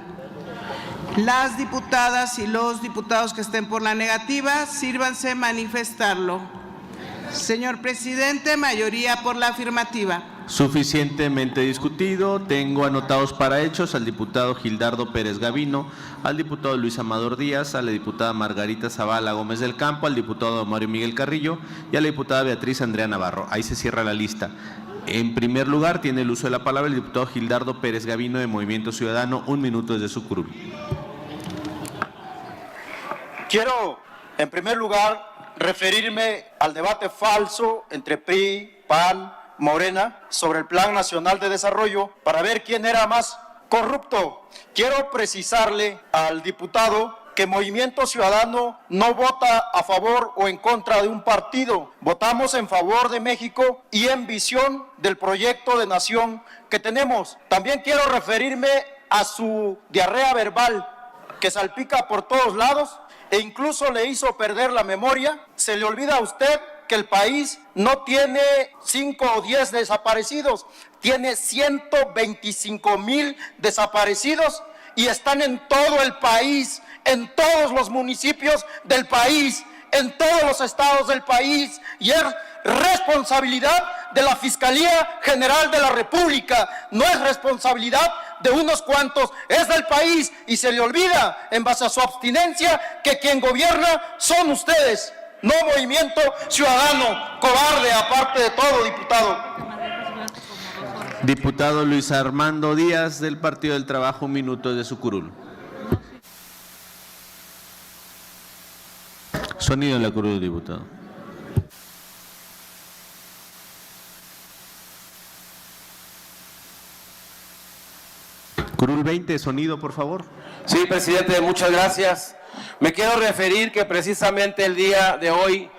Las diputadas y los diputados que estén por la negativa, sírvanse manifestarlo. Señor presidente, mayoría por la afirmativa. Suficientemente discutido. Tengo anotados para hechos al diputado Gildardo Pérez Gavino, al diputado Luis Amador Díaz, a la diputada Margarita Zavala Gómez del Campo, al diputado Mario Miguel Carrillo y a la diputada Beatriz Andrea Navarro. Ahí se cierra la lista. En primer lugar, tiene el uso de la palabra el diputado Gildardo Pérez Gavino de Movimiento Ciudadano. 1 minuto desde su curul. Quiero, en primer lugar, referirme al debate falso entre PRI, PAN, Morena sobre el Plan Nacional de Desarrollo para ver quién era más corrupto. Quiero precisarle al diputado que Movimiento Ciudadano no vota a favor o en contra de un partido. Votamos en favor de México y en visión del proyecto de nación que tenemos. También quiero referirme a su diarrea verbal que salpica por todos lados e incluso le hizo perder la memoria. Se le olvida a usted que el país no tiene 5 o 10 desaparecidos, tiene 125,000 desaparecidos y están en todo el país, en todos los municipios del país, en todos los estados del país, y es responsabilidad de la Fiscalía General de la República, no es responsabilidad de unos cuantos, es del país, y se le olvida, en base a su abstinencia, que quien gobierna son ustedes, no Movimiento Ciudadano, cobarde aparte de todo, diputado. Diputado Luis Armando Díaz, del Partido del Trabajo, 1 minuto de su curul. Sonido en la curul, diputado. Curul 20, sonido, por favor. Sí, presidente, muchas gracias. Me quiero referir que precisamente el día de hoy,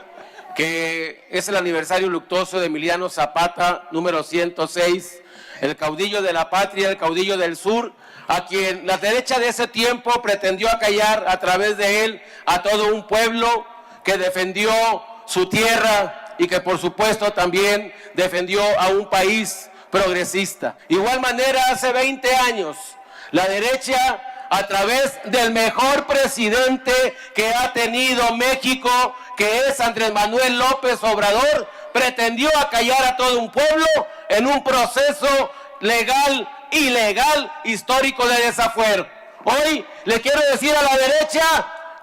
que es el aniversario luctuoso de Emiliano Zapata, número 106, el caudillo de la patria, el caudillo del sur, a quien la derecha de ese tiempo pretendió acallar a través de él a todo un pueblo que defendió su tierra y que por supuesto también defendió a un país progresista. Igual manera, hace 20 años, la derecha, a través del mejor presidente que ha tenido México, que es Andrés Manuel López Obrador, pretendió acallar a todo un pueblo en un proceso legal, ilegal, histórico de desafuero. Hoy le quiero decir a la derecha,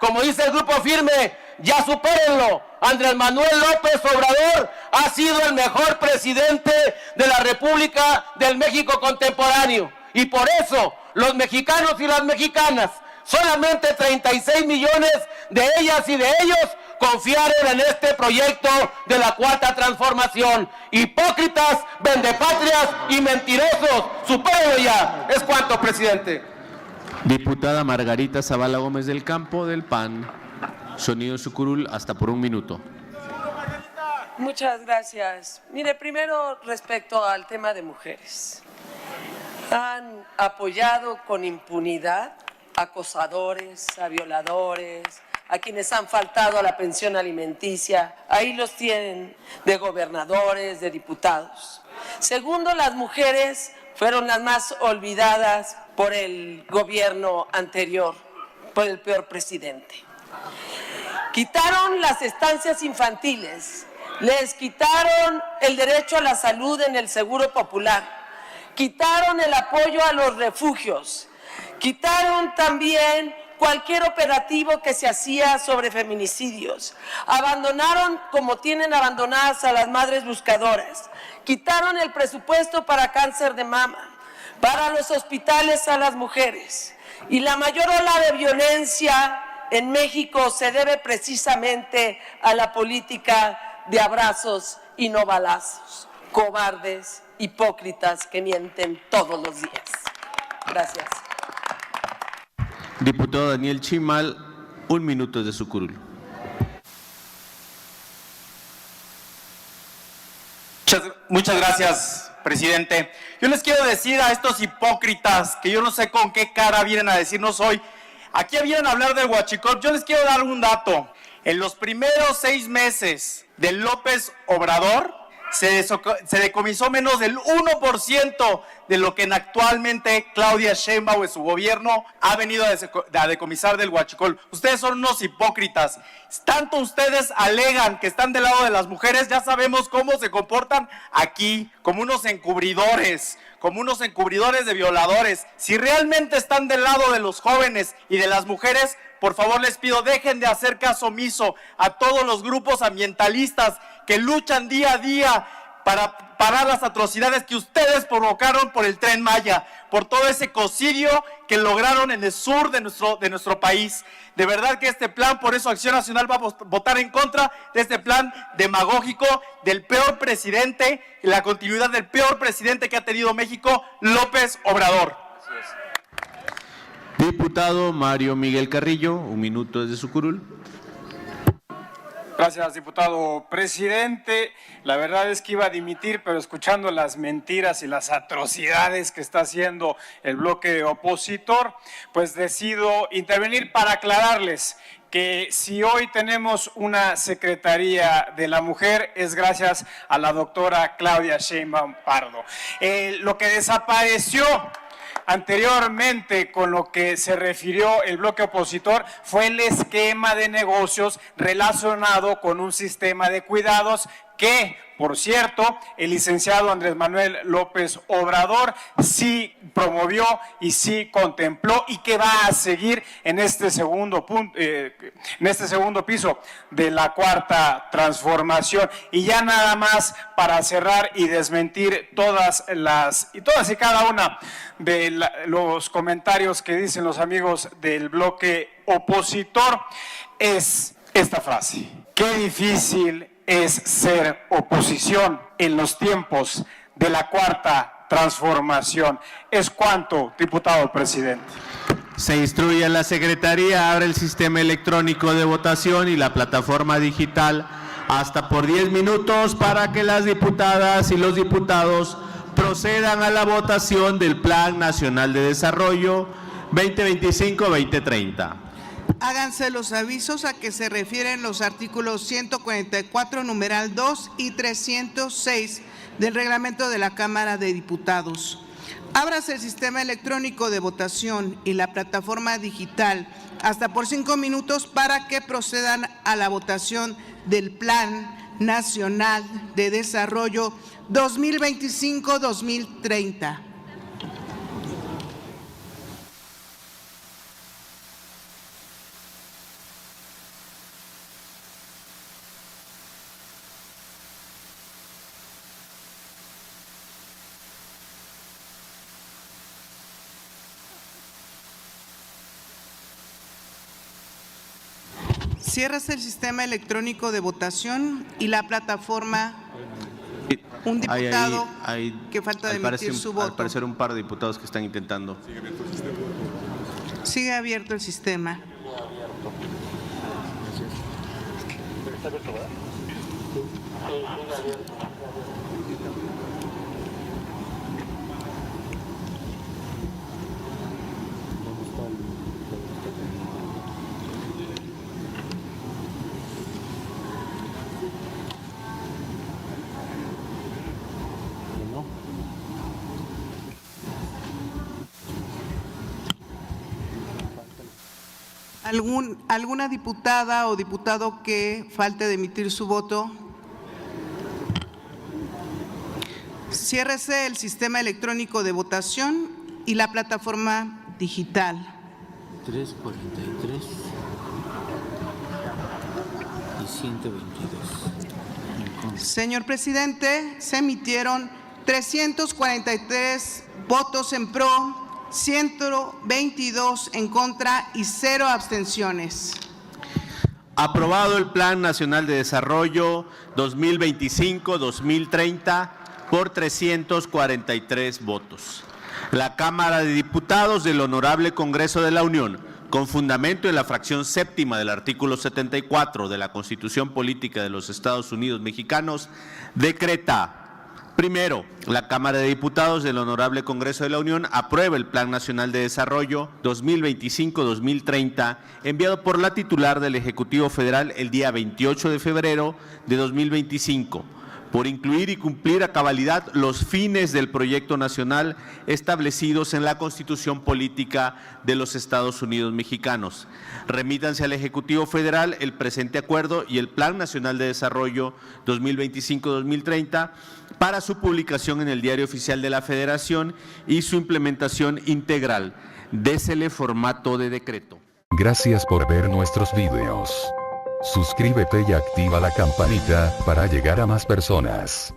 como dice el Grupo Firme, ya supérenlo. Andrés Manuel López Obrador ha sido el mejor presidente de la República del México contemporáneo. Y por eso los mexicanos y las mexicanas, solamente 36 millones de ellas y de ellos, confiaron en este proyecto de la Cuarta Transformación. Hipócritas, vendepatrias y mentirosos, supérenlo ya. Es cuanto, presidente. Diputada Margarita Zavala Gómez del Campo, del PAN. Sonido su curul, hasta por 1 minuto. Muchas gracias. Mire, primero respecto al tema de mujeres. Han apoyado con impunidad a acosadores, a violadores, a quienes han faltado a la pensión alimenticia. Ahí los tienen, de gobernadores, de diputados. Segundo, las mujeres fueron las más olvidadas por el gobierno anterior, por el peor presidente. Quitaron las estancias infantiles, les quitaron el derecho a la salud en el Seguro Popular, quitaron el apoyo a los refugios, quitaron también cualquier operativo que se hacía sobre feminicidios, abandonaron como tienen abandonadas a las madres buscadoras, quitaron el presupuesto para cáncer de mama, para los hospitales a las mujeres, y la mayor ola de violencia en México se debe precisamente a la política de abrazos y no balazos. Cobardes, hipócritas que mienten todos los días. Gracias. Diputado Daniel Chimal, 1 minuto de su curul. Muchas gracias, presidente. Yo les quiero decir a estos hipócritas que yo no sé con qué cara vienen a decirnos hoy. Aquí vienen a hablar del huachicol. Yo les quiero dar un dato. En los primeros 6 meses de López Obrador se decomisó menos del 1% de lo que actualmente Claudia Sheinbaum y su gobierno ha venido a decomisar del huachicol. Ustedes son unos hipócritas. Tanto ustedes alegan que están del lado de las mujeres, ya sabemos cómo se comportan aquí, como unos encubridores de violadores. Si realmente están del lado de los jóvenes y de las mujeres, por favor les pido, dejen de hacer caso omiso a todos los grupos ambientalistas que luchan día a día para parar las atrocidades que ustedes provocaron por el Tren Maya, por todo ese ecocidio que lograron en el sur de nuestro país. De verdad que este plan, por eso Acción Nacional va a votar en contra de este plan demagógico del peor presidente, y la continuidad del peor presidente que ha tenido México, López Obrador. Diputado Mario Miguel Carrillo, 1 minuto desde su curul. Gracias, diputado presidente. La verdad es que iba a dimitir, pero escuchando las mentiras y las atrocidades que está haciendo el bloque opositor, pues decido intervenir para aclararles que si hoy tenemos una Secretaría de la Mujer es gracias a la doctora Claudia Sheinbaum Pardo. Lo que desapareció anteriormente, con lo que se refirió el bloque opositor, fue el esquema de negocios relacionado con un sistema de cuidados que, por cierto, el licenciado Andrés Manuel López Obrador sí promovió y sí contempló, y que va a seguir en este segundo piso de la Cuarta Transformación. Y ya nada más para cerrar y desmentir todas y cada una de los comentarios que dicen los amigos del bloque opositor, es esta frase: qué difícil es ser oposición en los tiempos de la Cuarta Transformación. Es cuanto, diputado presidente. Se instruye a la Secretaría, abre el sistema electrónico de votación y la plataforma digital hasta por 10 minutos para que las diputadas y los diputados procedan a la votación del Plan Nacional de Desarrollo 2025-2030. Háganse los avisos a que se refieren los artículos 144, numeral 2 y 306 del reglamento de la Cámara de Diputados. Ábrase el sistema electrónico de votación y la plataforma digital hasta por 5 minutos para que procedan a la votación del Plan Nacional de Desarrollo 2025-2030. Cierras el sistema electrónico de votación y la plataforma. Un diputado que falta de emitir su voto. Al parecer un par de diputados que están intentando. Sigue abierto el sistema. ¿Alguna diputada o diputado que falte de emitir su voto? Ciérrese el sistema electrónico de votación y la plataforma digital. 343 y 122. Señor presidente, se emitieron 343 votos en pro, 122 en contra y 0 abstenciones. Aprobado el Plan Nacional de Desarrollo 2025-2030 por 343 votos. La Cámara de Diputados del Honorable Congreso de la Unión, con fundamento en la fracción séptima del artículo 74 de la Constitución Política de los Estados Unidos Mexicanos, decreta: primero, la Cámara de Diputados del Honorable Congreso de la Unión aprueba el Plan Nacional de Desarrollo 2025-2030 enviado por la titular del Ejecutivo Federal el día 28 de febrero de 2025, por incluir y cumplir a cabalidad los fines del proyecto nacional establecidos en la Constitución Política de los Estados Unidos Mexicanos. Remítanse al Ejecutivo Federal el presente acuerdo y el Plan Nacional de Desarrollo 2025-2030 para su publicación en el Diario Oficial de la Federación y su implementación integral. Désele formato de decreto. Gracias por ver nuestros videos. Suscríbete y activa la campanita para llegar a más personas.